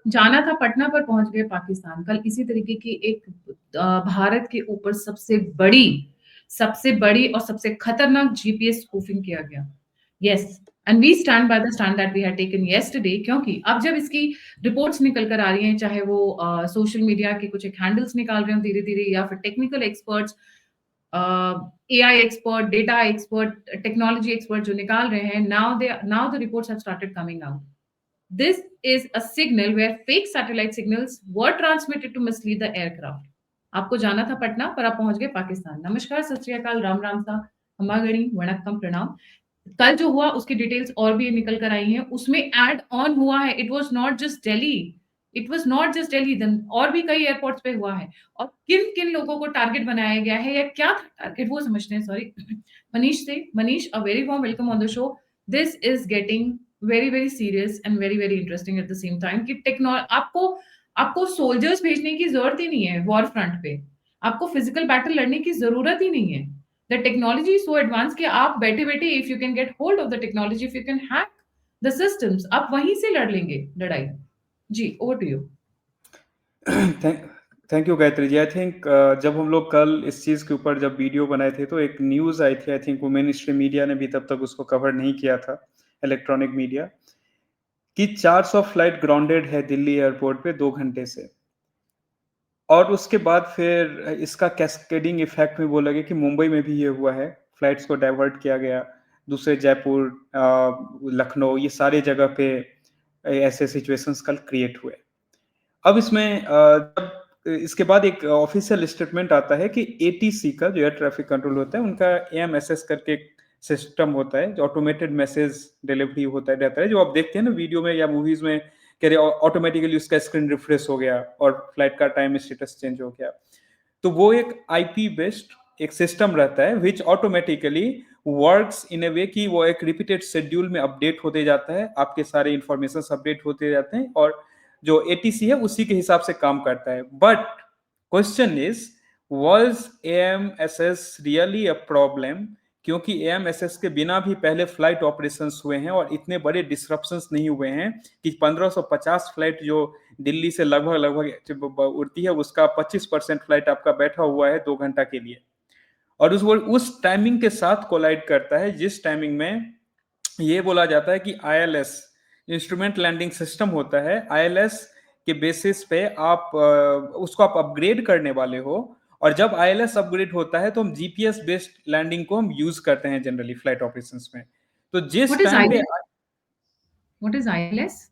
जाना था पटना पर पहुँच गए पाकिस्तान। कल इसी तरीके की एक भारत के ऊपर सबसे बड़ी और सबसे खतरनाक जीपीएस स्पूफिंग किया गया। Yes, and we stand by the stand that we had taken yesterday, क्योंकि अब जब इसकी रिपोर्ट्स निकल कर आ रही हैं, चाहे वो सोशल मीडिया के कुछ एक हैंडल्स निकाल रहे हो धीरे-धीरे, या फिर technical experts, AI expert, data expert, technology expert जो निकाल रहे हैं, now the reports have started coming out. This is a signal where fake satellite signals were transmitted to mislead the aircraft. आपको जाना था पटना पर आप पहुंच गए पाकिस्तान। नमस्कार, सत श्री अकाल, राम राम सा, हमागणी, वणक्कम, प्रणाम। कल जो हुआ उसकी डिटेल्स और भी निकल कर आई हैं, उसमें ऐड ऑन हुआ है। It was not just Delhi, it was not just Delhi, then और भी कई एयरपोर्ट्स पे हुआ है। और किन किन लोगों को टारगेट बनाया गया है या क्या था टारगेट, वो समझते हैं। Sorry, Manish, a very warm welcome on the show. This is getting very very serious and very very interesting at the same time कि टेक्नोलॉजी आपको आपको सोल्जर्स भेजने की जरूरत ही नहीं है वॉर फ्रंट पे। आपको फिजिकल बैटल लड़ने की जरूरत ही नहीं है। The technology is so advance कि आप बैठे-बैठे, if you can get hold of the technology, if you can hack the systems, आप वहीं से लड़ लेंगे लड़ाई। जी, over to you. Thank thank you Gayatri ji. I think जब हम लोग कल इस चीज़ के ऊपर जब वीडियो बनाए थे तो एक न्यूज़ आई थी, आई थिंक वो मेन स्ट्रीम मीडिया ने भी तब तक उसको कवर नहीं किया था, इलेक्ट्रॉनिक मीडिया, कि 400 फ्लाइट ग्राउंडेड है दिल्ली एयरपोर्ट पे 2 घंटे से। और उसके बाद फिर इसका कैस्केडिंग इफेक्ट में बोला गया कि मुंबई में भी ये हुआ है, फ्लाइट्स को डाइवर्ट किया गया, दूसरे जयपुर, लखनऊ, ये सारे जगह पे ऐसे सिचुएशंस कल क्रिएट हुए। अब इसमें जब इसके बाद एक ऑफिशियल स्टेटमेंट आता है कि एटीसी का, जो एयर ट्रैफिक कंट्रोल होता है, उनका एएमएसएस करके एक सिस्टम होता है, जो ऑटोमेटेड मैसेज डिलीवरी होता रहता है, जो आप देखते हैं ना वीडियो में या मूवीज में, कह रहे ऑटोमेटिकली उसका स्क्रीन रिफ्रेश हो गया और फ्लाइट का टाइम स्टेटस चेंज हो गया। तो वो एक आईपी बेस्ड एक सिस्टम रहता है विच ऑटोमेटिकली वर्क्स इन ए वे कि वो एक रिपीटेड शेड्यूल में अपडेट होते जाता है, आपके सारे इंफॉर्मेशन अपडेट होते जाते हैं और जो एटीसी है उसी के हिसाब से काम करता है। But question is, was AMSS really a problem? क्योंकि एएमएसएस के बिना भी पहले फ्लाइट ऑपरेशंस हुए हैं और इतने बड़े डिसरप्शंस नहीं हुए हैं कि 1550 फ्लाइट जो दिल्ली से लगभग लगभग उड़ती है उसका 25% फ्लाइट आपका बैठा हुआ है 2 घंटा के लिए, और उस टाइमिंग के साथ कोलाइड करता है जिस टाइमिंग में ये बोला जाता है कि आईएलएस, इंस्ट्रूमेंट लैंडिंग सिस्टम होता है, आईएलएस के बेसिस पे आप उसको आप अपग्रेड करने वाले हो। और जब आईएलएस अपग्रेड होता है तो हम जीपीएस बेस्ड लैंडिंग को हम यूज करते हैं जनरली फ्लाइट ऑपरेशंस में। तो व्हाट जिस इज टाइम पे ILS? What is ILS?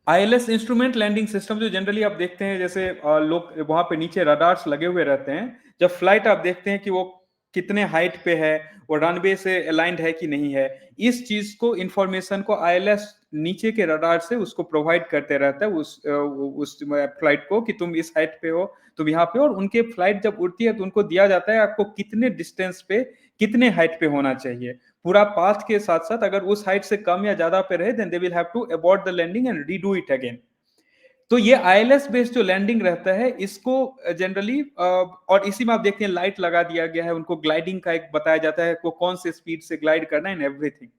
ILS instrument landing system, जो जनरली आप देखते हैं जैसे लोग वहां पे नीचे रडार्स लगे हुए रहते हैं, जब फ्लाइट आप देखते हैं कि वो कितने हाइट पे है, वो रनवे से अलाइंड है कि नहीं है, इस चीज को इंफॉर्मेशन को आईएलएस नीचे के रडार से उसको प्रोवाइड करते रहता है उस फ्लाइट को कि तुम इस हाइट पे हो, तुम यहाँ पे हो। और उनके फ्लाइट जब उड़ती है तो उनको दिया जाता है आपको कितने डिस्टेंस पे, कितने हाइट पे होना चाहिए, पूरा पाथ के साथ साथ। अगर उस हाइट से कम या ज्यादा पे रहे then they will have to abort the landing and redo it again. तो ये आईएलएस बेस्ड जो लैंडिंग रहता है इसको जनरली, और इसी में आप देखते हैं लाइट लगा दिया गया है, उनको ग्लाइडिंग का एक बताया जाता है को कौन से स्पीड से ग्लाइड करना है एंड एवरीथिंग।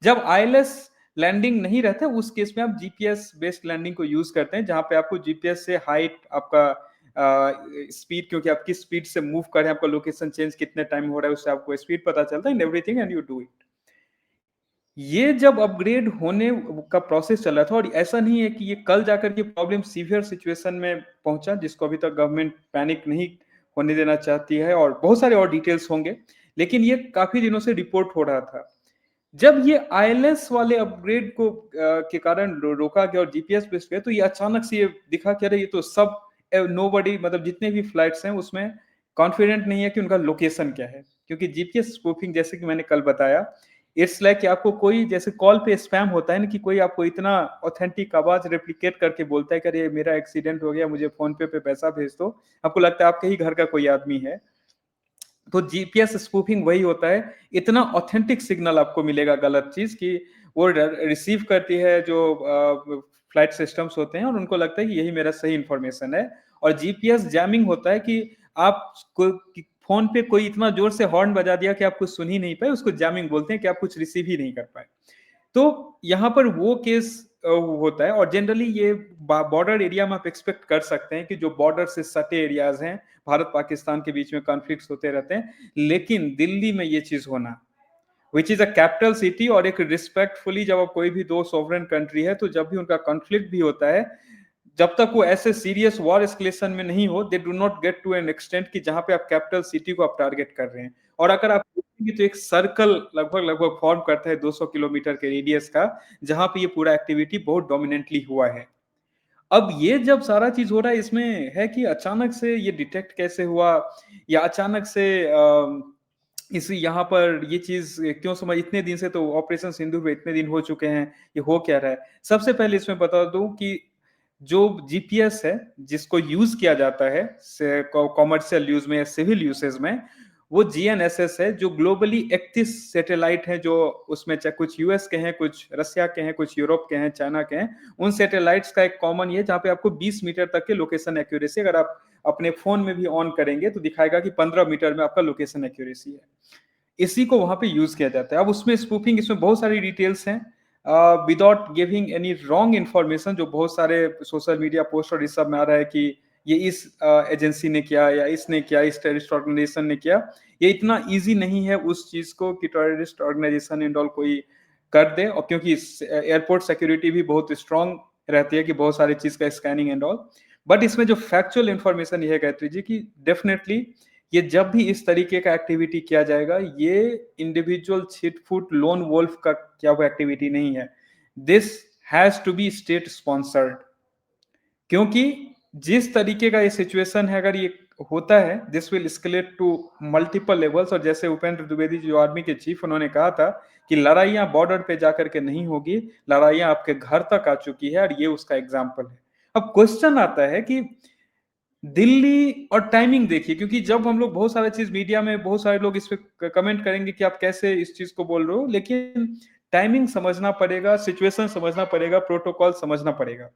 जब आईएलएस लैंडिंग नहीं रहता है उस केस में आप जीपीएस बेस्ड लैंडिंग को यूज करते हैं, जहां पे आपको जीपीएस से हाइट, आपका स्पीड, क्योंकि आप किस स्पीड से मूव कर रहे हैं, आपका लोकेशन चेंज कितने टाइम हो रहा है उससे आपको स्पीड पता चलता है and everything and you do it. ये जब अपग्रेड होने का प्रोसेस चल रहा था, और ऐसा नहीं है कि ये कल जाकर ये प्रॉब्लम सीवियर सिचुएशन में पहुंचा जिसको अभी तक गवर्नमेंट पैनिक नहीं होने देना चाहती है, और बहुत सारे और डिटेल्स होंगे, लेकिन ये काफी दिनों से रिपोर्ट हो रहा था। जब ये आईएलएस वाले अपग्रेड को के कारण रोका गया और जीपीएस बेस्ड गया, तो ये अचानक से ये दिखा कि अरे ये तो सब नोबडी, मतलब जितने भी फ्लाइट्स हैं उसमें कॉन्फिडेंट नहीं है कि उनका लोकेशन क्या है, क्योंकि जीपीएस स्पूफिंग जैसे कि मैंने कल बताया, इट्स लाइक कि आपको कोई जैसे कॉल पे स्पैम होता है ना, कि कोई आपको इतना ऑथेंटिक आवाज रेप्लिकेट करके बोलता है कि अरे मेरा एक्सीडेंट हो गया, मुझे फोन पे पैसा भेज दो, आपको लगता है आपके ही घर का कोई आदमी है। तो जीपीएस स्पूफिंग वही होता है, इतना ऑथेंटिक सिग्नल आपको मिलेगा गलत चीज की वो रिसीव करती है जो फ्लाइट सिस्टम्स होते हैं, और उनको लगता है कि यही मेरा सही इंफॉर्मेशन है। और जीपीएस जैमिंग होता है कि आप फोन पे कोई इतना जोर से हॉर्न बजा दिया कि आप कुछ सुन ही नहीं पाए, उसको जैमिंग बोलते हैं, कि आप कुछ रिसीव ही नहीं कर पाए। तो यहाँ पर वो केस होता है, और जनरली ये बॉर्डर एरिया में आप एक्सपेक्ट कर सकते हैं कि जो बॉर्डर से सटे एरियाज हैं, भारत पाकिस्तान के बीच में कॉन्फ्लिक्ट्स होते रहते हैं, लेकिन दिल्ली में ये चीज होना, which is a capital city, और एक रिस्पेक्टफुली जब आप कोई भी दो सॉवरेन कंट्री है तो जब भी उनका कॉन्फ्लिक्ट भी होता है, जब तक वो ऐसे सीरियस वॉर एस्केलेशन में नहीं हो, they do not get to an extent कि जहां पे आप कैपिटल सिटी को आप टारगेट कर रहे हैं। और अगर आप देखेंगे तो एक सर्कल लगभग लगभग फॉर्म करता है 200 किलोमीटर के रेडियस का, जहां पे ये पूरा एक्टिविटी बहुत डोमिनेंटली हुआ है। अब ये जब सारा चीज हो रहा है, इसमें है कि अचानक से ये डिटेक्ट कैसे हुआ, या अचानक से इस यहाँ पर ये चीज क्यों समझ, इतने दिन से तो ऑपरेशन सिंदूर पे इतने दिन हो चुके हैं, ये हो क्या रहा है। सबसे पहले इसमें बता दूं कि जो जीपीएस है जिसको यूज किया जाता है कॉमर्शियल यूज में या सिविल यूसेज में, वो जीएनएसएस है, जो ग्लोबली 31 सैटेलाइट हैं, जो उसमें चाहे कुछ यूएस के हैं, कुछ रशिया के हैं, कुछ यूरोप के हैं, चाइना के हैं। उन सैटेलाइट्स का एक कॉमन ये, जहां पे आपको 20 मीटर तक के लोकेशन एक्यूरेसी, अगर आप अपने फोन में भी ऑन करेंगे तो दिखाएगा कि 15 मीटर में आपका लोकेशन एक्यूरेसी है। इसी को वहां पे यूज किया जाता है। अब उसमें स्पूफिंग, इसमें बहुत सारी डिटेल्स हैं, without giving any wrong information, जो बहुत सारे सोशल मीडिया पोस्ट और इस सब में आ रहा है कि ये इस एजेंसी ने किया, या इसने किया, इस टेररिस्ट ऑर्गेनाइजेशन ने किया। ये इतना इजी नहीं है उस चीज को कि टेररिस्ट ऑर्गेनाइजेशन एंड ऑल कोई कर दे, और क्योंकि एयरपोर्ट सिक्योरिटी भी बहुत स्ट्रांग रहती है कि बहुत सारी चीज का स्कैनिंग एंड ऑल। बट इसमें जो फैक्चुअल इंफॉर्मेशन ये है गायत्री जी की, डेफिनेटली ये जब भी इस तरीके का एक्टिविटी किया जाएगा, ये इंडिविजुअल छिटफुट लोन वोल्फ का क्या वो एक्टिविटी नहीं है, this has to be state sponsored. क्योंकि जिस तरीके का ये सिचुएशन है, अगर ये होता है, this will escalate to multiple levels. और जैसे उपेंद्र द्विवेदी जो आर्मी के चीफ, उन्होंने कहा था कि लड़ाइयां बॉर्डर पे जाकर के नहीं होगी, लड़ाइयां आपके घर तक आ चुकी है, और ये उसका एग्जाम्पल है। अब क्वेश्चन आता है कि दिल्ली और टाइमिंग देखिए, क्योंकि जब हम लोग बहुत सारा चीज मीडिया में, बहुत सारे लोग इस पे कमेंट करेंगे कि आप कैसे इस चीज को बोल रहे हो, लेकिन टाइमिंग समझना पड़ेगा, सिचुएशन समझना पड़ेगा, प्रोटोकॉल समझना पड़ेगा।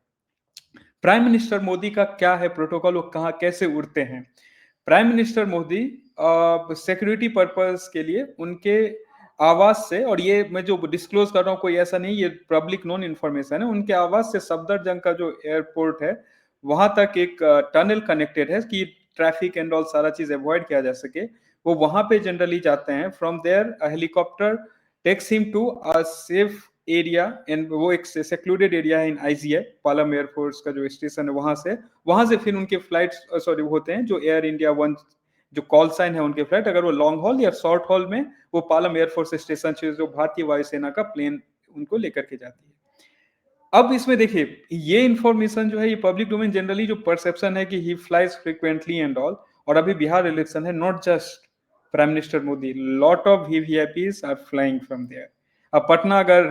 प्राइम मिनिस्टर मोदी का क्या है प्रोटोकॉल, वो कहाँ कैसे उड़ते हैं। Prime minister Modi security purpose के लिए उनके आवास से, और ये मैं जो डिस्क्लोज कर रहा हूँ कोई ऐसा नहीं, ये पब्लिक नोन इन्फॉर्मेशन है, उनके आवास से सफदरजंग का जो एयरपोर्ट है वहां तक एक टनल कनेक्टेड है कि ट्रैफिक एंड ऑल सारा चीज अवॉइड किया जा सके। वो वहां पे जनरली जाते हैं। From there helicopter takes him to a safe area, and वो एक सेक्लूडेड एरिया है इन आईजीएफ, पालम एयरफोर्स का जो स्टेशन है, वहां से फिर उनके फ्लाइट सॉरी होते हैं, जो एयर इंडिया वन जो कॉल साइन है उनके फ्लाइट, अगर वो लॉन्ग हॉल या शॉर्ट हॉल में, वो पालम एयरफोर्स स्टेशन से जो भारतीय वायुसेना का प्लेन उनको लेकर के जाती है। अब इसमें देखिए, ये इंफॉर्मेशन जो है, ये पब्लिक डोमेन, जनरली जो परसेप्शन है कि he flies frequently and all, और अभी बिहार इलेक्शन है, not just prime minister Modi, lot of VVIPs are flying from there. अब पटना अगर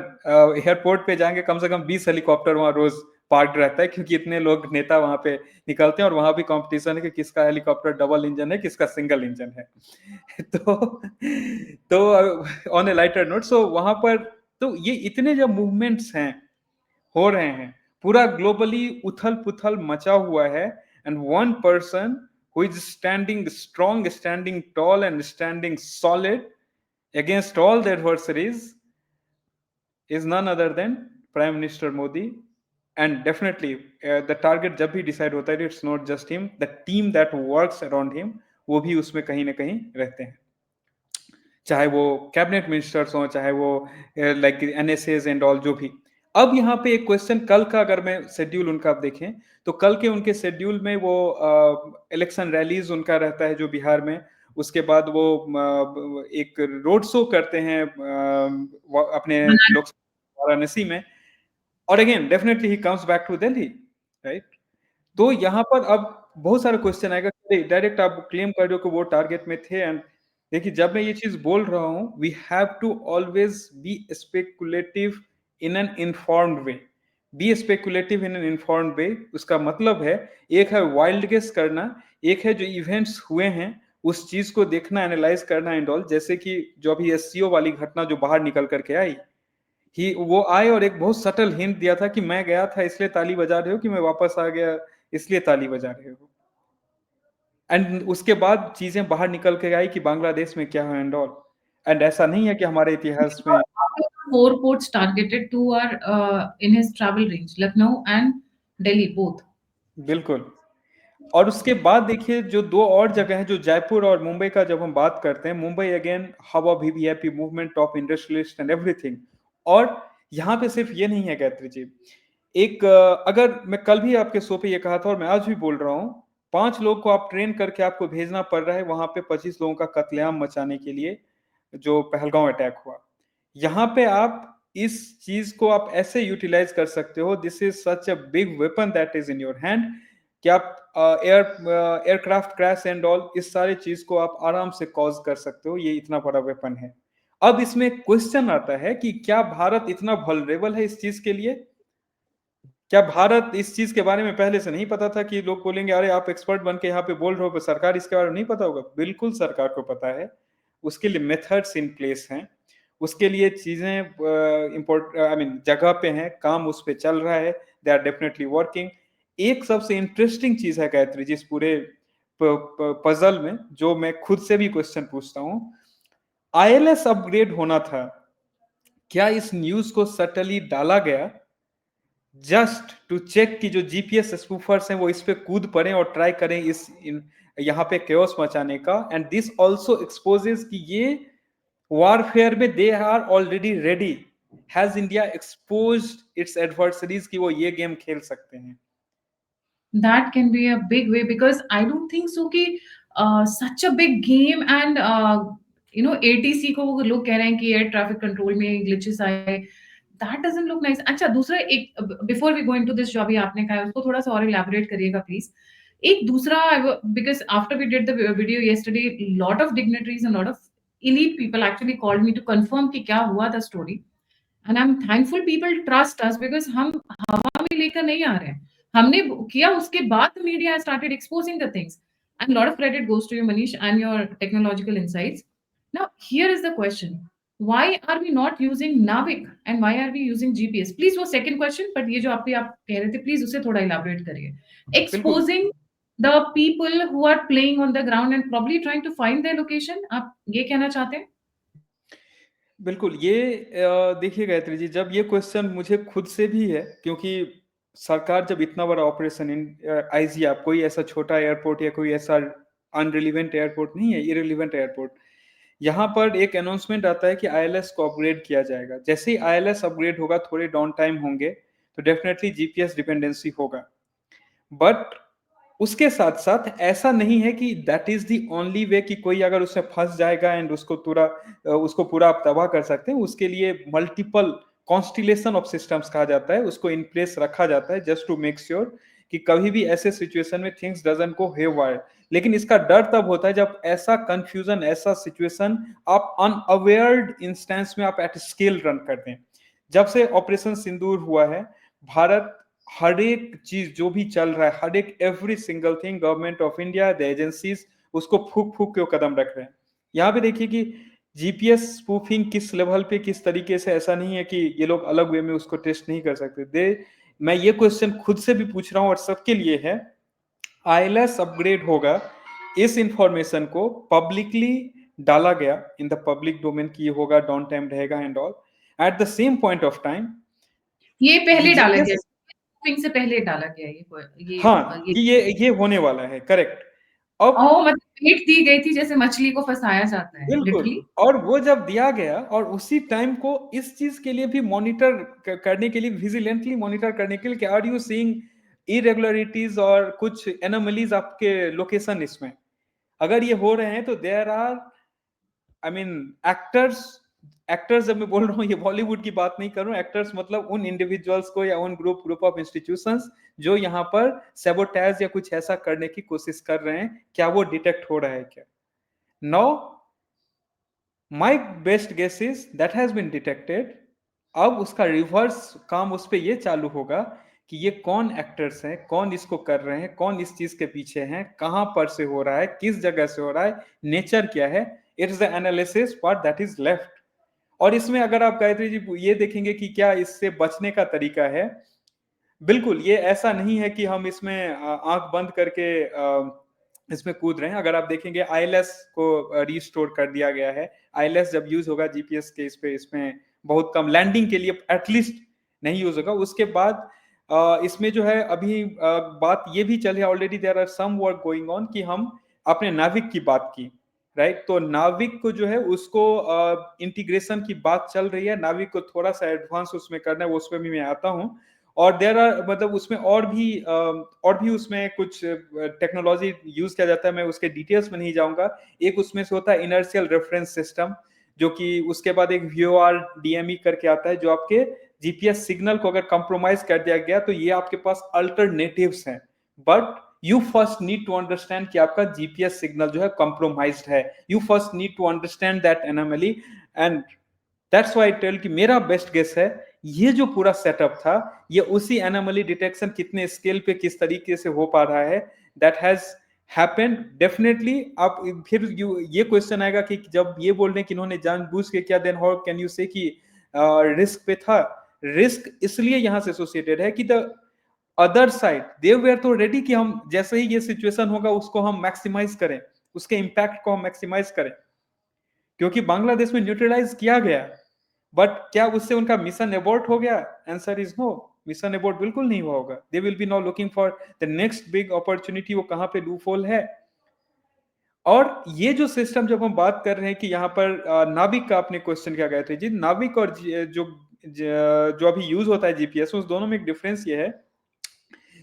एयरपोर्ट पे जाएंगे, कम से कम 20 हेलीकॉप्टर वहां रोज पार्क रहता है, क्योंकि इतने लोग नेता वहां पे निकलते हैं, और वहां भी कंपटीशन है कि किसका हेलीकॉप्टर डबल इंजन है, किसका सिंगल इंजन है। तो ऑन ए लाइटर नोट, सो वहां पर तो ये इतने जब मूवमेंट्स हैं, हो रहे हैं, पूरा ग्लोबली उथल पुथल मचा हुआ है, and one person who is standing strong, standing tall and standing solid against all the adversaries is none other than Prime Minister Modi. And definitely the target जब भी decide होता है, it's not just him, the team that works around him, वो भी उसमें कहीं ना कहीं रहते हैं, चाहे वो कैबिनेट मिनिस्टर्स हो, चाहे वो लाइक एनएसएस एंड ऑल, जो भी। अब यहाँ पे एक क्वेश्चन, कल का अगर मैं शेड्यूल उनका आप देखें, तो कल के उनके शेड्यूल में वो इलेक्शन रैलीज उनका रहता है जो बिहार में, उसके बाद वो एक रोड शो करते हैं अपने लोकसभा वाराणसी में, और again definitely he comes back to Delhi, right. तो यहाँ पर अब बहुत सारा क्वेश्चन आएगा, डायरेक्ट आप क्लेम कर रहे हो कि वो टारगेट में थे। एंड देखिए, जब मैं ये चीज बोल रहा हूँ, we have to always be speculative in an informed way, be speculative in an informed way. उसका मतलब है, एक है वाइल्ड गेस करना, एक है जो इवेंट्स हुए हैं उस चीज को देखना, एनालाइज करना एंड ऑल। जैसे कि जो अभी एससीओ वाली घटना जो बाहर निकल करके आई, ही वो आए और एक बहुत सटल हिंट दिया था कि मैं गया था इसलिए ताली बजा रहे हो, कि मैं वापस आ गया इसलिए ताली बजा रहे हो। एंड उसके बाद चीजें बाहर निकल के आई कि बांग्लादेश में क्या है एंड ऑल। एंड ऐसा नहीं है कि हमारे इतिहास में 4 ports targeted, 2 are in his travel range, Lucknow and Delhi both. बिल्कुल। और उसके बाद देखिए जो दो और जगह हैं, जो जयपुर और मुंबई का जब हम बात करते हैं, Mumbai again hub of VVIP movement of industrialist and everything. और यहाँ पे सिर्फ ये नहीं है गायत्री जी, एक अगर मैं कल भी आपके शो पे ये कहा था और मैं आज भी बोल रहा हूँ, 5 लोग को आप ट्रेन करके आपको भेजना पड़ रहा है वहां पे 25 लोगों का कत्लेआम मचाने के लिए, जो पहलगांव अटैक हुआ। यहाँ पे आप इस चीज को आप ऐसे यूटिलाइज कर सकते हो, this is such a big weapon that is in your hand, कि आप एयरक्राफ्ट क्रैश एंड ऑल, इस सारे चीज को आप आराम से कॉज कर सकते हो, ये इतना बड़ा वेपन है। अब इसमें क्वेश्चन आता है कि क्या भारत इतना वल्नरेबल है इस चीज के लिए? क्या भारत इस चीज के बारे में पहले से नहीं पता था? कि लोग बोलेंगे अरे आप एक्सपर्ट बन के यहाँ पे बोल रहे हो, पर सरकार इसके बारे में नहीं पता होगा। बिल्कुल सरकार को पता है, उसके लिए मेथड्स इन प्लेस हैं, उसके लिए चीजें इम्पोर्ट आई मीन जगह पे हैं, काम उस पे चल रहा है, दे आर डेफिनेटली वर्किंग। एक सबसे इंटरेस्टिंग चीज है गायत्री जी इस पूरे पजल में, जो मैं खुद से भी क्वेश्चन पूछता हूँ, आईएलएस अपग्रेड होना था, क्या इस न्यूज को सटली डाला गया जस्ट टू चेक कि जो जीपीएस स्पूफर्स हैं वो इस पे कूद पड़े और ट्राई करें यहाँ पे केओस मचाने का? एंड दिस ऑल्सो एक्सपोजेस कि ये वॉरफेयर में they are already ready, has India exposed its adversaries कि वो ये गेम खेल सकते हैं? That can be a big way, because I don't think so कि such a big game and ATC को वो लोग कह रहे हैं कि एयर ट्रैफिक कंट्रोल में ग्लिचेस आए, दैट डजंट लुक नाइस। अच्छा, दूसरा एक, before we go into this जो अभी आपने कहा है उसको थोड़ा सा और इलैबोरेट करिएगा प्लीज। एक दूसरा, because after we did the video yesterday, lot of dignitaries and lot of elite people actually called me to confirm कि क्या हुआ था story, and I am thankful people trust us, because हम हवा में लेकर नहीं आ रहे हैं, हमने किया उसके बाद media started exposing the things, and lot of credit goes to you Manish and your technological insights. Now here is the question, why are we not using Navik and why are we using GPS? Please वो second question, but ये जो आप कह रहे थे please उसे थोड़ा elaborate करिए। बिल्कुल Exposing the people who are playing on the ground and probably trying to find their location, आप ये कहना चाहते हैं? बिल्कुल, ये देखिए गायत्री जी, जब ये क्वेश्चन मुझे खुद से भी है, क्योंकि सरकार जब इतना बड़ा ऑपरेशन इन आईजी, आप कोई ऐसा छोटा एयरपोर्ट या कोई ऐसा अनरिलीवेंट एयरपोर्ट नहीं है, इररिलेवेंट एयरपोर्ट, यहाँ पर एक अनाउंसमेंट आता है कि आईएलएस को अपग्रेड किया जाएगा। जैसे ही आईएलएस अपग्रेड होगा, थोड़े डाउन टाइम होंगे, तो डेफिनेटली जीपीएस डिपेंडेंसी होगा। बट उसके साथ साथ ऐसा नहीं है कि that is the only way, कि कोई अगर उसमें फंस जाएगा एंड उसको पूरा आप तबाह कर सकते हैं। उसके लिए मल्टीपल कॉन्स्टिलेशन ऑफ सिस्टम्स कहा जाता है, उसको इन प्लेस रखा जाता है जस्ट टू मेक श्योर कि कभी भी ऐसे सिचुएशन में थिंग्स डजंट गो हेवायर। लेकिन इसका डर तब होता है जब ऐसा कंफ्यूजन, ऐसा सिचुएशन आप अनअवेयर्ड इंस्टेंस में आप एट स्केल रन करते हैं। जब से ऑपरेशन सिंदूर हुआ है, भारत हर एक चीज जो भी चल रहा है, हर एक every single thing, government of India, the agencies उसको फूक फूक के कदम रख रहे हैं। यहाँ पे देखिए कि जीपीएस स्पूफिंग किस लेवल पे, किस तरीके से, ऐसा नहीं है कि ये लोग अलग वे में उसको टेस्ट नहीं कर सकते। मैं ये क्वेश्चन खुद से भी पूछ रहा हूँ और सबके लिए है, आईएलएस अपग्रेड होगा, इस इंफॉर्मेशन को पब्लिकली डाला गया इन द पब्लिक डोमेन की होगा, डाउन टाइम रहेगा and all. At the same point of time ये पहले डाला गया, जीपीएस, से पहले डाला गया हाँ ये कि ये होने वाला है, करेक्ट। अब ओह, मतलब भेंट दी गई थी जैसे मछली को फंसाया जाता है, बिल्कुल, लिटरली। और वो जब दिया गया और उसी टाइम को इस चीज के लिए भी मॉनिटर करने के लिए, विजिलेंटली मॉनिटर करने के लिए कि आर यू सीइंग इरेगुलरिटीज और कुछ एनोमलीज आपके लोकेशन इसमें, अगर ये हो रहे हैं तो there are, I mean actors, actors जब मैं बोल रहा हूँ ये बॉलीवुड की बात नहीं कर रहा हूँ, एक्टर्स मतलब उन इंडिविजुअल्स को या उन ग्रुप ऑफ इंस्टीट्यूशंस जो यहाँ पर सैबोटेज या कुछ ऐसा करने की कोशिश कर रहे हैं, क्या वो डिटेक्ट हो रहा है क्या? No, my best guess is that has been detected. अब उसका रिवर्स काम उस पर यह चालू होगा कि ये कौन एक्टर्स हैं, कौन इसको कर रहे हैं, कौन इस चीज के पीछे हैं, कहां पर से हो रहा है, किस जगह से हो रहा है, नेचर क्या है। It's the analysis part that is left. और इसमें अगर आप गायत्री जी ये देखेंगे कि क्या इससे बचने का तरीका है, बिल्कुल ये ऐसा नहीं है कि हम इसमें आंख बंद करके इसमें कूद रहे हैं। अगर आप देखेंगे आईएलएस को रीस्टोर कर दिया गया है। आईएलएस जब यूज होगा जीपीएस के इसमें बहुत कम, लैंडिंग के लिए एटलीस्ट नहीं यूज होगा। उसके बाद इसमें जो है अभी बात ये भी चल रही है, already there are some work going on, कि हम अपने नाविक की बात की, राइट। तो नाविक को जो है उसको इंटीग्रेशन की बात चल रही है, नाविक को थोड़ा सा एडवांस उसमें करना है, वो उसमें भी मैं आता हूँ। और देर आर मतलब उसमें और भी उसमें कुछ टेक्नोलॉजी यूज किया जाता है, मैं उसके डिटेल्स में नहीं जाऊंगा। एक उसमें से होता है इनर्शियल रेफरेंस सिस्टम, जो कि उसके बाद एक VOR DME करके आता है, जो आपके जीपीएस सिग्नल को अगर कंप्रोमाइज कर दिया गया तो ये आपके पास अल्टरनेटिव्स हैं, but you first need to understand कि आपका जीपीएस सिग्नल जो है कंप्रोमाइज्ड है। You first need to understand that anomaly, and that's why I tell कि मेरा बेस्ट गेस है ये जो पूरा सेटअप था, ये उसी एनोमली डिटेक्शन कितने स्केल पे किस तरीके से हो पा रहा है, दैट हैज हैपेंड डेफिनेटली। आप फिर ये क्वेश्चन आएगा कि जब ये बोल रहे हैं कि इन्होंने जानबूझ के किया, देन हाउ कैन यू से कि रिस्क पे था। रिस्क इसलिए यहां से एसोसिएटेड है कि the other side they were तो रेडी कि हम जैसे ही ये सिचुएशन होगा उसको हम मैक्सिमाइज करें, उसके इंपैक्ट को हम मैक्सिमाइज करें, क्योंकि बांग्लादेश में न्यूट्रलाइज किया गया, बट क्या उससे उनका मिशन एबॉर्ट हो गया? Answer is no, mission abort बिल्कुल नहीं हुआ होगा। They will be now looking for the next big opportunity, वो कहां पे लूप होल है। और ये जो सिस्टम जब हम बात कर रहे हैं कि यहाँ पर नाविक का आपने क्वेश्चन क्या गए थे जी, नाविक और जो अभी यूज होता है जीपीएस, उस दोनों में एक डिफरेंस ये है,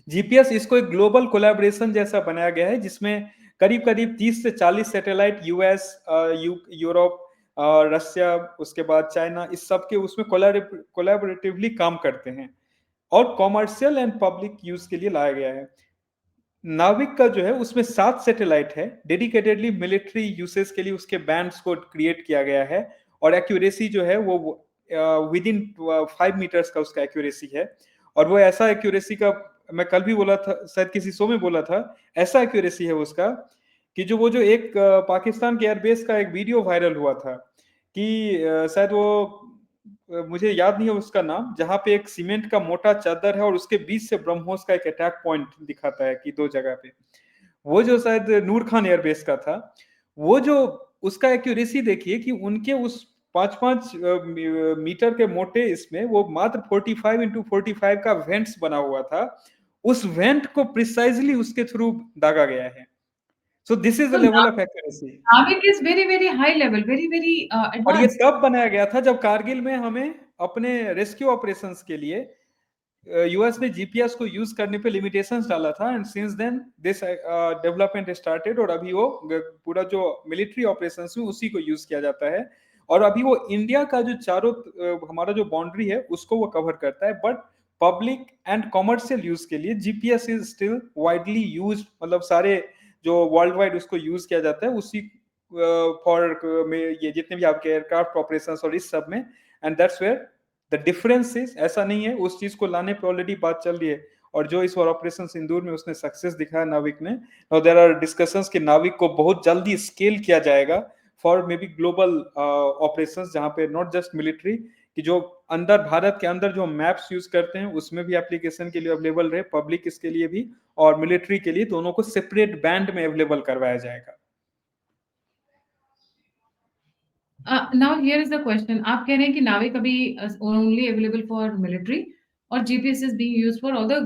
जीपीएस इसको एक ग्लोबल कोलैबोरेशन जैसा बनाया गया है, जिसमें करीब करीब 30 से 40 सैटेलाइट यूएस, यूरोप, रशिया, उसके बाद चाइना, इस सब के उसमें कोलैबोरेटिवली काम करते हैं, और कॉमर्शियल एंड पब्लिक यूज के लिए लाया गया है। नाविक का जो है उसमें 7 सैटेलाइट है, डेडिकेटेडली मिलिट्री यूसेज के लिए उसके बैंड्स को क्रिएट किया गया है, और एक्यूरेसी जो है वो विद इन 5 मीटर्स का उसका एक्यूरेसी है। और वो ऐसा एक्यूरेसी का, मैं कल भी बोला था, शायद किसी शो में बोला था, ऐसा एक्यूरेसी है उसका कि जो एक पाकिस्तान के एयरबेस का एक वीडियो वायरल हुआ था कि शायद वो मुझे याद नहीं है उसका नाम, जहां पे एक सीमेंट का मोटा चादर है और उसके बीच से ब्रह्मोस का एक अटैक पॉइंट दिखाता है कि 2 जगह पे, वो जो शायद नूर खान एयरबेस का था, वो जो उसका एक्यूरेसी देखिए कि उनके उस 5-5 मीटर के मोटे इसमें वो मात्र 45x45 का वेंट्स बना हुआ था, उस वेंट को प्रिसाइजली उसके थ्रू दागा गया है। So this is the So level of accuracy. Navic is very very high level, very very और ये advanced. तब बनाया गया था जब कारगिल में हमें अपने रेस्क्यू ऑपरेशंस के लिए यूएस ने जीपीएस को यूज करने पे लिमिटेशंस डाला था, and since then this development started, और अभी वो पूरा जो मिलिट्री ऑपरेशंस में उसी को यूज किया जाता है। और अभी वो इंडिया का जो चारों हमारा जो बाउंड्री है उसको वो कवर करता है, but public and commercial use के लिए GPS is still widely use, मतलब सारे जो वर्ल्ड वाइड उसको यूज किया जाता है उसी फॉर में ये जितने भी आपके एयरक्राफ्ट ऑपरेशंस और इस सब में, and that's where the difference is. ऐसा नहीं है, उस चीज को लाने पे ऑलरेडी बात चल रही है, और जो इस बार ऑपरेशन सिंदूर में उसने सक्सेस दिखाया नाविक ने, और देयर आर डिस्कशंस कि नाविक को बहुत जल्दी स्केल किया जाएगा for may be global operations, जहां पे नॉट जस्ट मिलिट्री, कि जो अंदर भारत के अंदर जो मैप्स यूज करते हैं उसमें भी एप्लीकेशन के लिए अवेलेबल रहे, पब्लिक इसके लिए भी और मिलिट्री के लिए, दोनों को सेपरेट बैंड में अवेलेबल करवाया जाएगा। Now here is the question. आप कह रहे हैं कि नाविक अभी only available for military और GPS is being used for all the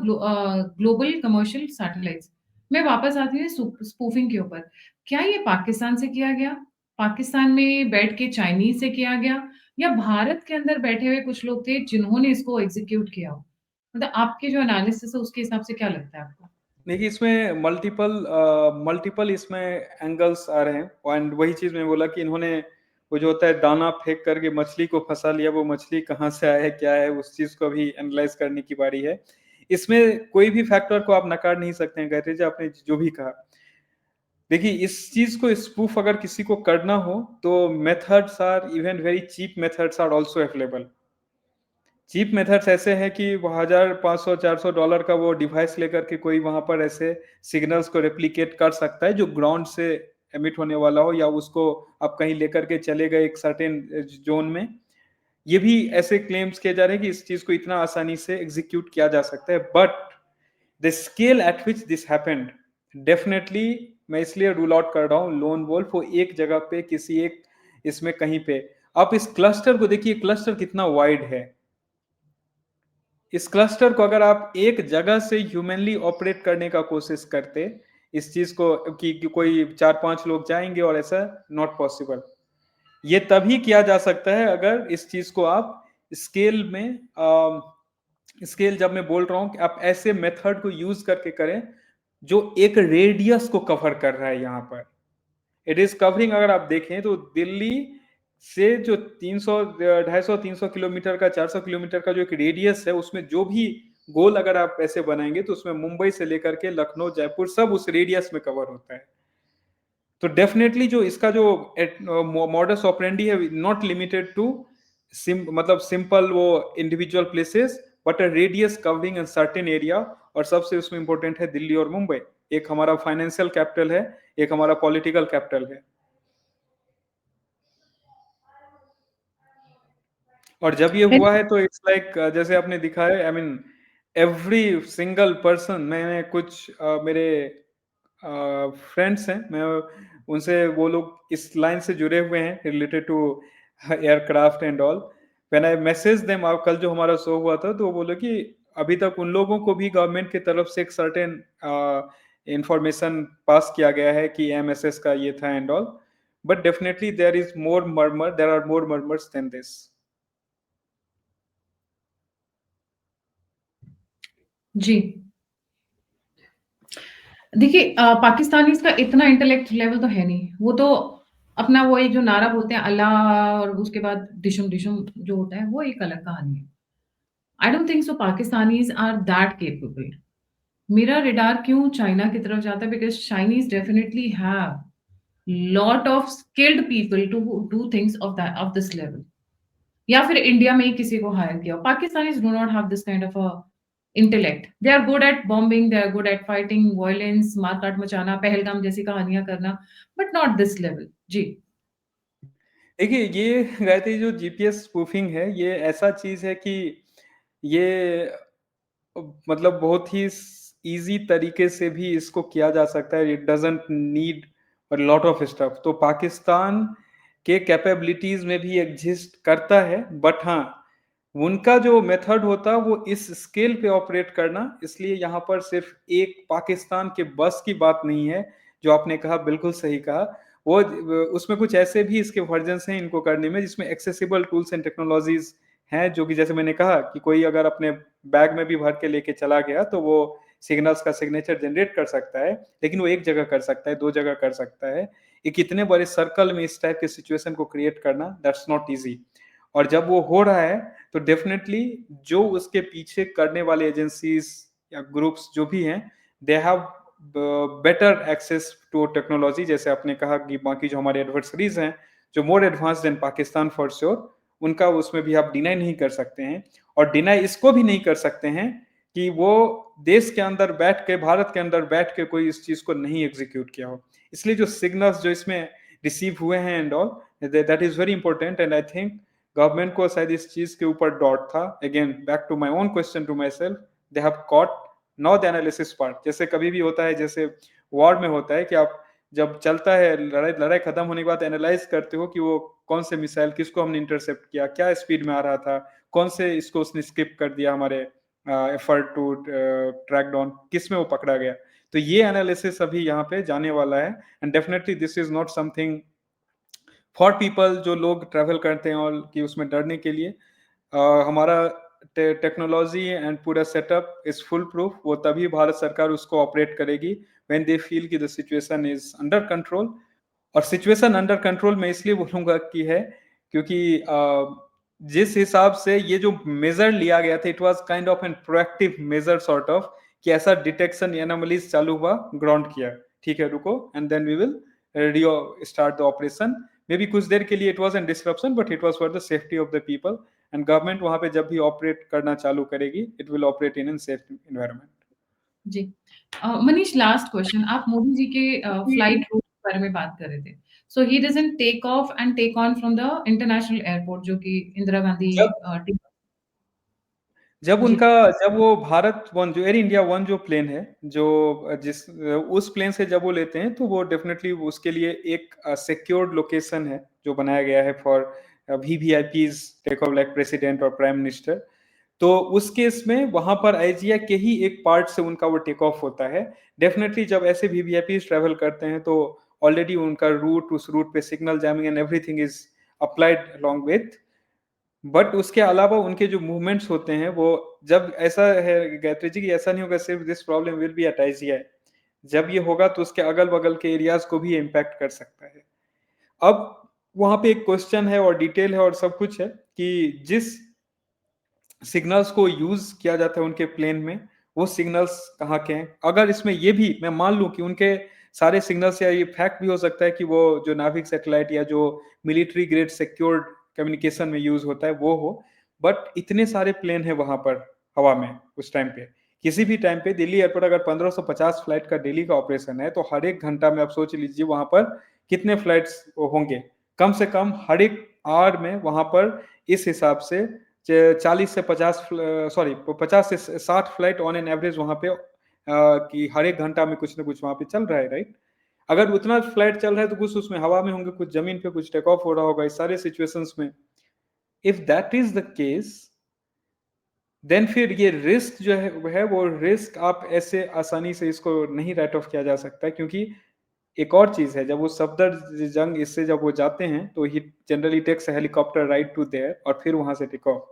global commercial satellites. मैं वापस आती हूँ स्पूफिंग के ऊपर। क्या ये पाकिस्तान से किया गया? पाकिस्तान में बैठ के चाइनीज से किया गया? या भारत के अंदर बैठे हुए कुछ लोग थे जिन्होंने इसको एग्जीक्यूट किया हो? मतलब आपके जो एनालिसिस है उसके हिसाब से क्या लगता है आपको? देखिए इसमें मल्टीपल इसमें एंगल्स आ रहे हैं, एंड वही चीज मैं बोला कि इन्होंने वो जो होता है दाना फेंक करके मछली को फंसा लिया, वो मछली कहाँ से आया है क्या है, उस चीज को अभी एनालाइज करने की बारी है। इसमें कोई भी फैक्टर को आप नकार नहीं सकते हैं, कहते जी आपने जो भी कहा। देखिए इस चीज को स्पूफ अगर किसी को करना हो तो methods are even very cheap, methods are also available. Cheap methods ऐसे हैं कि वो 1500-400 डॉलर का वो डिवाइस लेकर के कोई वहां पर ऐसे सिग्नल्स को रेप्लिकेट कर सकता है जो ग्राउंड से एमिट होने वाला हो, या उसको आप कहीं लेकर के चले गए एक सर्टेन जोन में। ये भी ऐसे क्लेम्स किए जा रहे हैं कि इस चीज को इतना आसानी से एग्जीक्यूट किया जा सकता है, but the scale eight which this happened, definitely मैं इसलिए रूल आउट कर रहा हूँ लोन वोल्फ वो एक जगह पे किसी एक इसमें कहीं पे, आप इस क्लस्टर को देखिए, क्लस्टर कितना वाइड है। इस क्लस्टर को अगर आप एक जगह से ह्यूमनली ऑपरेट करने का कोशिश करते, इस चीज को कि कोई 4-5 लोग जाएंगे, और ऐसा नॉट पॉसिबल। ये तभी किया जा सकता है अगर इस चीज को आप स्केल में, स्केल जब मैं बोल रहा हूं कि आप ऐसे मेथड को यूज करके करें जो एक रेडियस को कवर कर रहा है। यहाँ पर इट इज कवरिंग, अगर आप देखें तो दिल्ली से जो 300, 250, 300 किलोमीटर का, 400 किलोमीटर का जो एक रेडियस है, उसमें जो भी गोल अगर आप ऐसे बनाएंगे तो उसमें मुंबई से लेकर के लखनऊ, जयपुर सब उस रेडियस में कवर होता है। तो डेफिनेटली जो इसका जो मॉडस ऑपरेंडी है, नॉट लिमिटेड टू मतलब सिंपल वो individual places, but a radius covering in certain area. और सबसे उसमें इंपॉर्टेंट है दिल्ली और मुंबई। एक हमारा फाइनेंशियल कैपिटल है, एक हमारा पॉलिटिकल कैपिटल है। और जब ये हुआ है तो इट्स लाइक जैसे आपने दिखाया, I mean every single person, मैंने कुछ मेरे फ्रेंड्स हैं, मैं उनसे, वो लोग इस लाइन से जुड़े हुए हैं related to aircraft and all. When I message them, कल जो हमारा शो हुआ था, तो वो बोले कि अभी तक उन लोगों को भी गवर्नमेंट की तरफ से एक सर्टेन इंफॉर्मेशन पास किया गया है कि एमएसएस का ये था and all, but definitely there is more murmur, there are more murmurs than this. जी, देखिए पाकिस्तानी का इतना इंटेलेक्ट लेवल तो है नहीं। वो तो अपना वो एक जो नारा बोलते हैं अल्लाह, और उसके बाद डिशुम डिशुम जो होता है, वो एक अलग कहानी है। I don't think so Pakistanis are that capable. मेरा radar क्यों चाइना की तरफ जाता है? Because Chinese definitely have lot of skilled people to do things of this level. या फिर इंडिया में ही किसी को हायर किया हो। Pakistanis do not have this kind of a intellect. They are good at bombing, they are good at fighting, violence, मार-काट मचाना, पहलगाम जैसी कहानियाँ करना, बट नॉट दिस लेवल। जी। देखिए, ये गायत्री, जो जीपीएस स्पूफिंग है, ये ऐसा चीज है कि ये मतलब बहुत ही इजी तरीके से भी इसको किया जा सकता है। It doesn't need a lot of stuff. तो पाकिस्तान के कैपेबिलिटीज में भी एग्जिस्ट करता है, बट हाँ, उनका जो मेथड होता है वो इस स्केल पे ऑपरेट करना, इसलिए यहाँ पर सिर्फ एक पाकिस्तान के बस की बात नहीं है। जो आपने कहा बिल्कुल सही कहा। वो उसमें कुछ ऐसे भी इसके वर्जन्स हैं इनको करने में, जिसमें एक्सेसिबल टूल्स एंड टेक्नोलॉजीज हैं, जो कि जैसे मैंने कहा कि कोई अगर अपने बैग में भी भर के लेके चला गया तो वो सिग्नल्स का सिग्नेचर जनरेट कर सकता है, लेकिन वो एक जगह कर सकता है, 2 जगह कर सकता है। एक इतने बड़े सर्कल में इस टाइप के सिचुएशन को क्रिएट करना, दैट्स नॉट इजी। और जब वो हो रहा है तो डेफिनेटली जो उसके पीछे करने वाले एजेंसीज या ग्रुप्स जो भी हैं, they have better access to technology. जैसे आपने कहा कि बाकी जो हमारे एडवर्सरीज हैं, जो more advance than Pakistan for sure, उनका उसमें भी आप डिनाई नहीं कर सकते हैं। और डिनाई इसको भी नहीं कर सकते हैं कि वो देश के अंदर बैठ के, भारत के अंदर बैठ के कोई इस चीज को नहीं एग्जीक्यूट किया हो। इसलिए जो सिग्नल्स जो इसमें रिसीव हुए हैं and all, that is very important. And I think government को शायद इस चीज के ऊपर डॉट था। Again back to my own question to myself, they have caught now the analysis part. जैसे कभी भी होता है, जैसे वॉर में होता है कि आप जब चलता है लड़ाई, लड़ाई खत्म होने के बाद एनालाइज करते हो कि वो कौन से मिसाइल, किसको हमने इंटरसेप्ट किया, क्या स्पीड में आ रहा था, कौन से इसको उसने स्किप कर दिया, हमारे एफर्ट टू ट्रैक डाउन, किस में वो पकड़ा गया। तो ये एनालिसिस अभी यहाँ पे जाने वाला है। And definitely this is not something for people जो लोग ट्रैवल करते हैं और कि उसमें डरने के लिए। हमारा टेक्नोलॉजी एंड पूरा सेटअप इज फुल प्रूफ। वो तभी भारत सरकार उसको ऑपरेट करेगी व्हेन दे फील कि the situation is under control. और सिचुएशन अंडर कंट्रोल मैं इसलिए बोलूंगा कि है क्योंकि जिस हिसाब से ये जो मेजर लिया गया था, it was kind of an proactive measure sort of, कि ऐसा डिटेक्शन एनोमलीज चालू हुआ, ग्राउंड किया, ठीक है रुको, and then we will restart the operation. May be कुछ देर के लिए it was an disruption, but it was for the safety of the people. And government वहां पे जब भी ऑपरेट करना चालू करेगी, it will operate in an safe environment. जी। Manish, last question. आप मोदी जी के फ्लाइट रूट के बारे में बात कर रहे थे। So he doesn't take off and take on from the international airport, जो कि इंदिरा गांधी जब टी जब जी, उनका जब वो भारत वन जो एयर इंडिया वन जो प्लेन है, जो जिस उस प्लेन से जब वो लेते हैं, तो वो डेफिनेटली उसके लिए एक सिक्योर्ड लोकेशन है जो बनाया गया है for VVIPs take off like president और प्राइम मिनिस्टर, तो उस केस में वहां पर एजिया के ही एक पार्ट से उनका वो टेक ऑफ होता है। डेफिनेटली जब ऐसे VVIPs ट्रेवल करते हैं तो ऑलरेडी उनका रूट, उस रूट पे signal jamming and everything is applied along with, but उसके अलावा उनके जो मूवमेंट्स होते हैं वो, जब ऐसा है गायत्री जी की, ऐसा नहीं होगा सिर्फ this problem will be at एजिया, जब ये होगा तो उसके अगल बगल के एरियाज को भी इम्पैक्ट कर सकता है। अब वहां पे एक क्वेश्चन है और डिटेल है और सब कुछ है कि जिस सिग्नल्स को यूज किया जाता है उनके प्लेन में, वो सिग्नल्स कहाँ के हैं। अगर इसमें ये भी मैं मान लूं कि उनके सारे सिग्नल्स, या ये फैक्ट भी हो सकता है कि वो जो नाविक सैटेलाइट या जो मिलिट्री ग्रेड सिक्योर्ड कम्युनिकेशन में यूज होता है वो हो, बट इतने सारे प्लेन है वहां पर हवा में उस टाइम पे, किसी भी टाइम पे दिल्ली एयरपोर्ट अगर 1550 फ्लाइट का डेली का ऑपरेशन है तो हर एक घंटा में आप सोच लीजिए वहां पर कितने फ्लाइट्स होंगे। कम से कम हर एक आवर में वहां पर इस हिसाब से 40 से 50 सॉरी 50 से 60 फ्लाइट ऑन एन एवरेज वहां पे कि हर एक घंटा में कुछ ना कुछ वहां पे चल रहा है, राइट। अगर उतना फ्लाइट चल रहा है तो कुछ उसमें हवा में होंगे, कुछ जमीन पे, कुछ टेक ऑफ हो रहा होगा। इस सारे सिचुएशंस में if that is the case, then फिर ये रिस्क जो है वो रिस्क आप ऐसे आसानी से इसको नहीं राइट ऑफ किया जा सकता, क्योंकि एक और चीज है, जब वो सफदर जंग इससे जब वो जाते हैं तो he generally takes helicopter ride to there और फिर वहां से टेक ऑफ।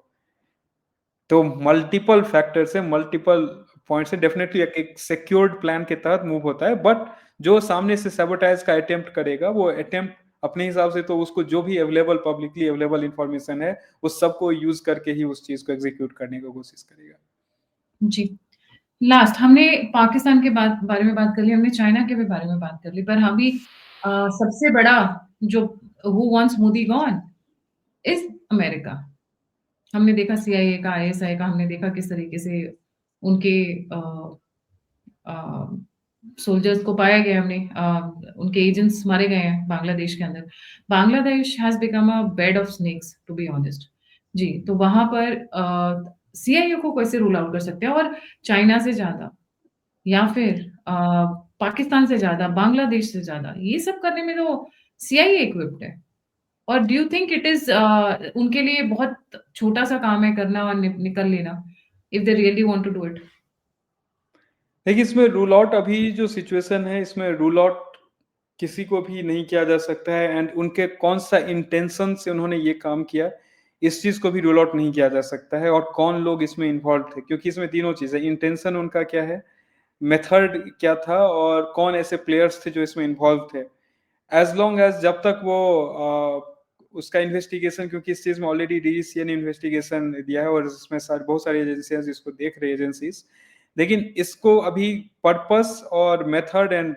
तो मल्टीपल फैक्टर से, मल्टीपल पॉइंट से डेफिनेटली एक सिक्योर्ड प्लान के तहत मूव होता है, बट जो सामने से सैबोटेज का अटेम्प्ट करेगा वो अटेम्प्ट अपने हिसाब से तो उसको जो भी अवेलेबल पब्लिकली अवेलेबल इंफॉर्मेशन है उस सबको यूज करके ही उस चीज को एग्जीक्यूट करने की कोशिश करेगा। जी। लास्ट हमने पाकिस्तान के बारे में बात कर ली, हमने चाइना के भी बारे में बात कर ली, पर अभी सबसे बड़ा जो who wants Modi gone is America. हमने देखा CIA का, ISI का, हमने देखा किस तरीके से उनके सोल्जर्स को पाया गया, हमने उनके एजेंट्स मारे गए हैं बांग्लादेश के अंदर। Bangladesh has become a bed of snakes to be honest. जी, तो वहां पर CIA को कैसे रूल आउट कर सकते हैं, और चाइना से ज्यादा या फिर पाकिस्तान से ज्यादा, बांग्लादेश से ज्यादा, ये सब करने में तो CIA इक्विप्ड है। और do you think it is उनके लिए बहुत छोटा सा काम है करना और निकल लेना, if they really want to do it? देखिए, इसमें रूल आउट, अभी जो सिचुएशन है इसमें रूल आउट किसी को भी नहीं किया जा सकता है, एंड उनके कौन सा इंटेंशन से उन्होंने ये काम किया इस चीज को भी रूल आउट नहीं किया जा सकता है, और कौन लोग इसमें इन्वॉल्व थे, क्योंकि इसमें तीनों चीजें, इंटेंशन उनका क्या है, मेथड क्या था, और कौन ऐसे प्लेयर्स थे जो इसमें इन्वॉल्व थे। एज लॉन्ग एज जब तक वो उसका इन्वेस्टिगेशन, क्योंकि इस चीज में ऑलरेडी DGCA ने इन्वेस्टिगेशन दिया है और इसमें बहुत सारी एजेंसियां इसको देख रही है, एजेंसीज, लेकिन इसको अभी पर्पस और मेथड एंड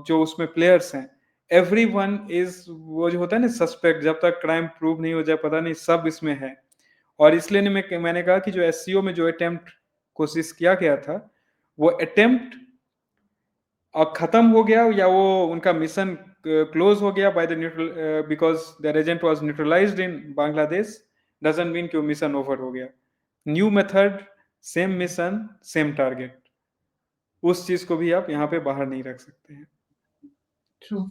जो उसमें प्लेयर्स हैं, एवरीवन इज, वो जो होता है ना सस्पेक्ट, जब तक क्राइम प्रूव नहीं हो जाए पता नहीं, सब इसमें है। और इसलिए मैंने कहा कि जो SCO में जो अटेम्प्ट कोशिश किया गया था वो अटेम्प्ट खत्म हो गया, या वो उनका मिशन क्लोज हो गया by the neutral, because there agent was neutralised in Bangladesh, doesn't mean कि वो मिशन ओवर हो गया। New method, same mission, same target, उस चीज को भी आप यहाँ पे बाहर नहीं रख सकते हैं। ट्रू।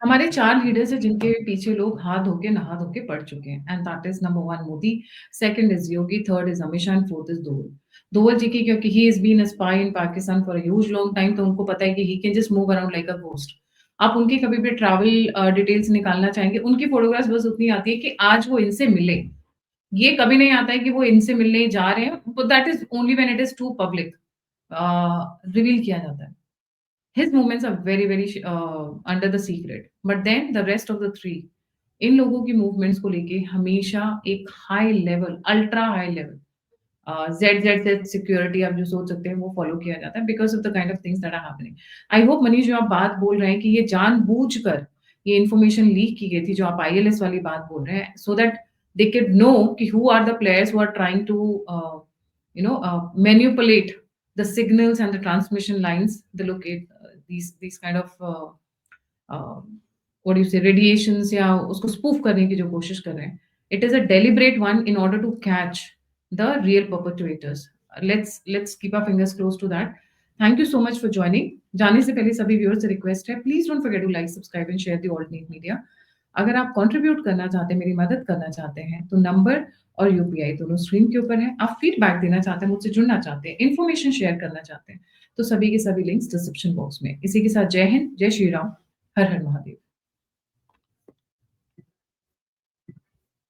हमारे 4 लीडर्स हैं जिनके पीछे लोग हाथ धो के, नहा धो के पड़ चुके हैं, and that is number 1 Modi, second is Yogi, third is Amit Shah, and fourth is Doval. Doval ji की, क्योंकि he is been a spy in Pakistan for a huge long time, तो उनको पता है कि he can just move around like a ghost. आप उनकी कभी भी ट्रैवल डिटेल्स निकालना चाहेंगे, उनकी फोटोग्राफ्स बस उतनी आती है कि आज वो इनसे मिले। ये कभी नहीं आता है कि वो इनसे मिलने जा रहे हैं, but that is only when it is to public reveal किया जाता है। His movements are very, very under the secret. But then the rest of the three, इन लोगों की मूवमेंट्स को लेके हमेशा एक high level, ultra high level, ZZZ security आप जो सोच सकते हैं वो फॉलो किया जाता है, because of the kind of things that are happening. I hope Manish, जो आप बात बोल रहे हैं कि ये जानबूझकर ये इन्फॉर्मेशन लीक की गई थी, जो आप ILS वाली बात बोल रहे हैं, so that they can know कि who are the players who are trying to manipulate the signals and the transmission lines, the locate these kind of what do you say, radiations, या उसको spoof करने की जो कोशिश कर रहे हैं, it is a deliberate one in order to catch the real perpetrators. Let's keep our fingers close to that. Thank you so much for joining. जाने से पहले सभी viewers से request है, please don't forget to like, subscribe and share the alternate media. अगर आप contribute करना चाहते हैं, मेरी मदद करना चाहते हैं, तो नंबर और यूपीआई दोनों स्क्रीन के ऊपर है। आप फीडबैक देना चाहते हैं, मुझसे जुड़ना चाहते हैं, इन्फॉर्मेशन शेयर करना चाहते हैं, तो सभी के सभी लिंक्स डिस्क्रिप्शन बॉक्स में। इसी के साथ जय हिंद, जय श्री राम, हर हर महादेव।